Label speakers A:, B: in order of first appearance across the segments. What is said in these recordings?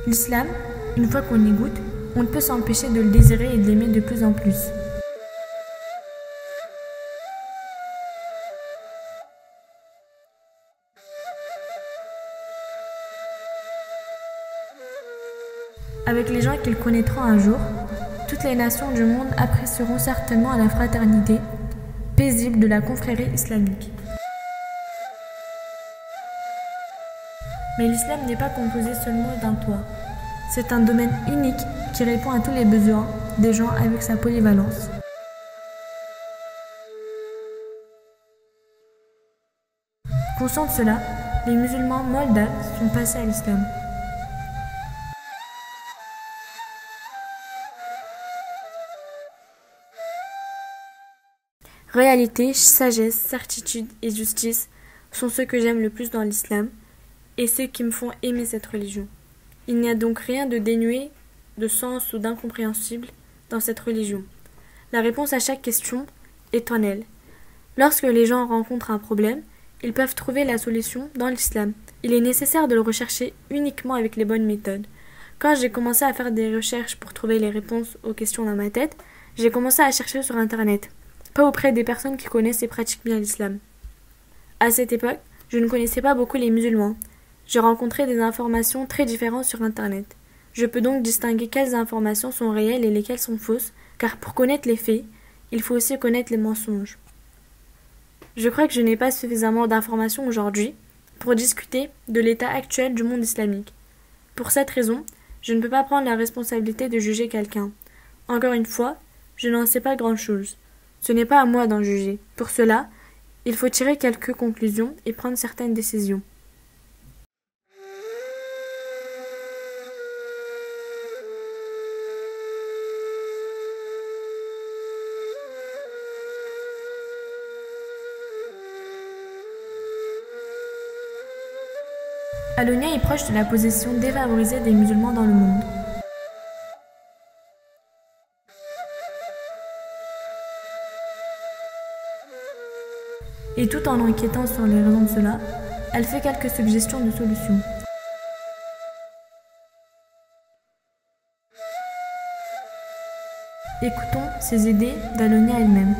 A: L'islam, une fois qu'on y goûte, on ne peut s'empêcher de le désirer et de l'aimer de plus en plus. Avec les gens qu'ils connaîtront un jour, toutes les nations du monde apprécieront certainement la fraternité paisible de la confrérie islamique. Mais l'islam n'est pas composé seulement d'un toit. C'est un domaine unique qui répond à tous les besoins des gens avec sa polyvalence. Conscients de cela, les musulmans moldaves sont passés à l'islam. Réalité, sagesse, certitude et justice sont ceux que j'aime le plus dans l'islam et ceux qui me font aimer cette religion. Il n'y a donc rien de dénué de sens ou d'incompréhensible dans cette religion. La réponse à chaque question est en elle. Lorsque les gens rencontrent un problème, ils peuvent trouver la solution dans l'islam. Il est nécessaire de le rechercher uniquement avec les bonnes méthodes. Quand j'ai commencé à faire des recherches pour trouver les réponses aux questions dans ma tête, j'ai commencé à chercher sur Internet, pas auprès des personnes qui connaissent et pratiquent bien l'islam. À cette époque, je ne connaissais pas beaucoup les musulmans. J'ai rencontré des informations très différentes sur Internet. Je peux donc distinguer quelles informations sont réelles et lesquelles sont fausses, car pour connaître les faits, il faut aussi connaître les mensonges. Je crois que je n'ai pas suffisamment d'informations aujourd'hui pour discuter de l'état actuel du monde islamique. Pour cette raison, je ne peux pas prendre la responsabilité de juger quelqu'un. Encore une fois, je n'en sais pas grand-chose. Ce n'est pas à moi d'en juger. Pour cela, il faut tirer quelques conclusions et prendre certaines décisions. Alonia est proche de la position défavorisée des musulmans dans le monde. Et tout en enquêtant sur les raisons de cela, elle fait quelques suggestions de solutions. Écoutons ces idées d'Alonia elle-même.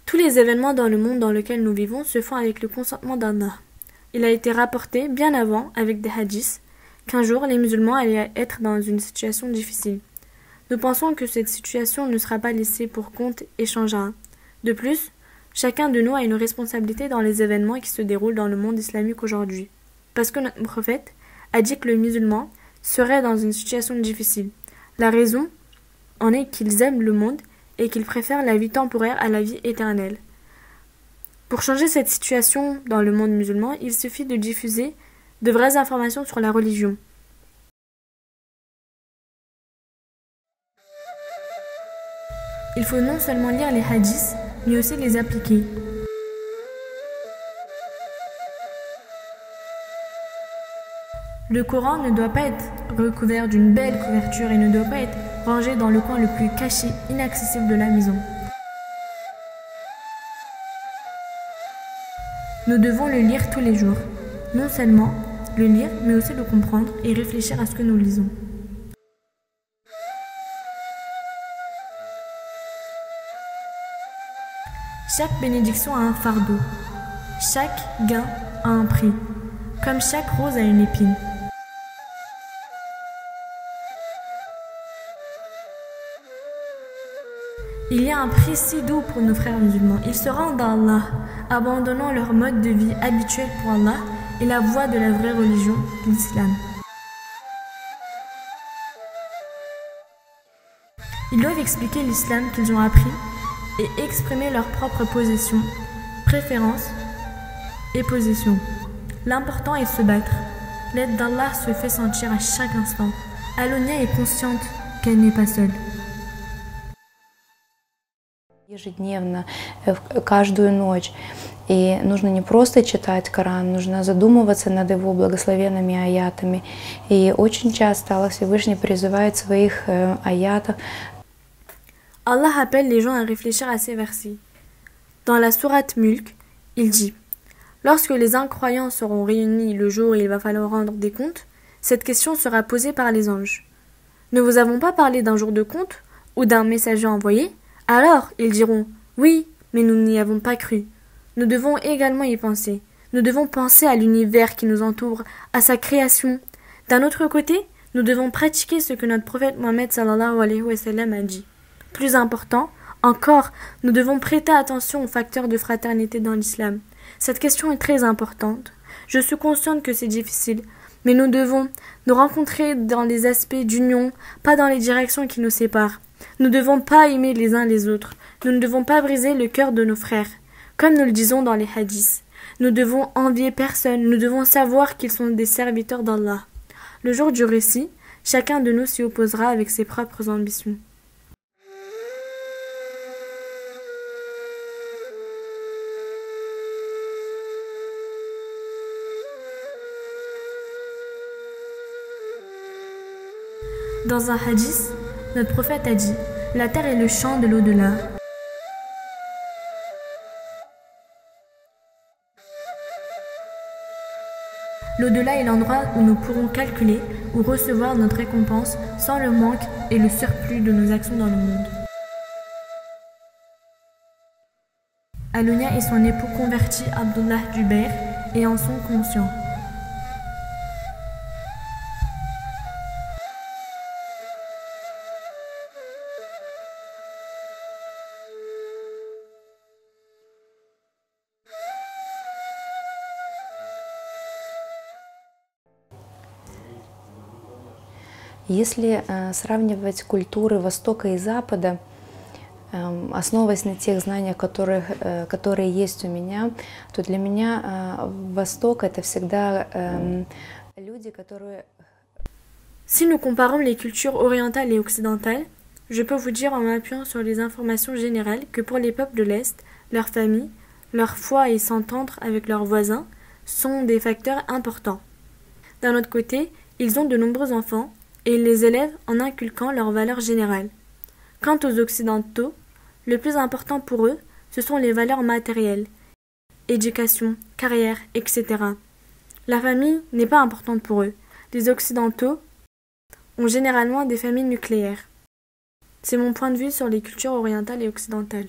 A: Tous les événements dans le monde dans lequel nous vivons se font avec le consentement d'Allah. Il a été rapporté bien avant, avec des hadiths, qu'un jour les musulmans allaient être dans une situation difficile. Nous pensons que cette situation ne sera pas laissée pour compte et changera. De plus, chacun de nous a une responsabilité dans les événements qui se déroulent dans le monde islamique aujourd'hui. Parce que notre prophète a dit que le musulman serait dans une situation difficile. La raison en est qu'ils aiment le monde et qu'ils préfèrent la vie temporaire à la vie éternelle. Pour changer cette situation dans le monde musulman, il suffit de diffuser de vraies informations sur la religion. Il faut non seulement lire les hadiths, mais aussi les appliquer. Le Coran ne doit pas être recouvert d'une belle couverture et ne doit pas être rangé dans le coin le plus caché, inaccessible de la maison. Nous devons le lire tous les jours. Non seulement le lire, mais aussi le comprendre et réfléchir à ce que nous lisons. Chaque bénédiction a un fardeau. Chaque gain a un prix. Comme chaque rose a une épine. Il y a un prix si doux pour nos frères musulmans. Ils se rendent à Allah, abandonnant leur mode de vie habituel pour Allah et la voie de la vraie religion, l'islam. Ils doivent expliquer l'islam qu'ils ont appris et exprimer leurs propres positions, préférences et positions. L'important est de se battre. L'aide d'Allah se fait sentir à chaque instant. Alonia est consciente qu'elle n'est pas seule.
B: Ежедневно, каждую ночь. И нужно не просто читать Коран, нужно задумываться над его благословенными аятами. И очень часто Аллах Всевышний призывает в своих аятах.
A: Allah appelle les gens à réfléchir à ces versets. Dans la sourate Mulk, il dit « Lorsque les incroyants seront réunis le jour où il va falloir rendre des comptes, cette question sera posée par les anges. Ne vous avons pas parlé d'un jour de compte ou d'un messager envoyé? Alors, ils diront « Oui, mais nous n'y avons pas cru. » Nous devons également y penser. Nous devons penser à l'univers qui nous entoure, à sa création. D'un autre côté, nous devons pratiquer ce que notre prophète Mohammed sallallahu alayhi wa sallam a dit. Plus important encore, nous devons prêter attention aux facteurs de fraternité dans l'islam. Cette question est très importante. Je suis consciente que c'est difficile, mais nous devons nous rencontrer dans les aspects d'union, pas dans les directions qui nous séparent. Nous ne devons pas aimer les uns les autres. Nous ne devons pas briser le cœur de nos frères. Comme nous le disons dans les hadiths, nous devons envier personne, nous devons savoir qu'ils sont des serviteurs d'Allah. Le jour du récit, chacun de nous s'y opposera avec ses propres ambitions. Dans un hadith, notre prophète a dit « La terre est le champ de l'au-delà. » L'au-delà est l'endroit où nous pourrons calculer ou recevoir notre récompense sans le manque et le surplus de nos actions dans le monde. Alounia et son époux convertis Abdullah Jubair et en sont conscients.
B: Если сравнивать культуры Востока и Запада, основываясь на тех знаниях, которые есть у меня, то для меня Восток — это всегда люди, которые...
A: Si nous comparons les cultures orientales et occidentales, je peux vous dire en m'appuyant sur les informations générales que pour les peuples de l'Est, leur famille, leur foi et s'entendre avec leurs voisins sont des facteurs importants. D'un autre côté, ils ont de nombreux enfants et ils les élèvent en inculquant leurs valeurs générales. Quant aux Occidentaux, le plus important pour eux, ce sont les valeurs matérielles, éducation, carrière, etc. La famille n'est pas importante pour eux. Les Occidentaux ont généralement des familles nucléaires. C'est mon point de vue sur les cultures orientales et occidentales.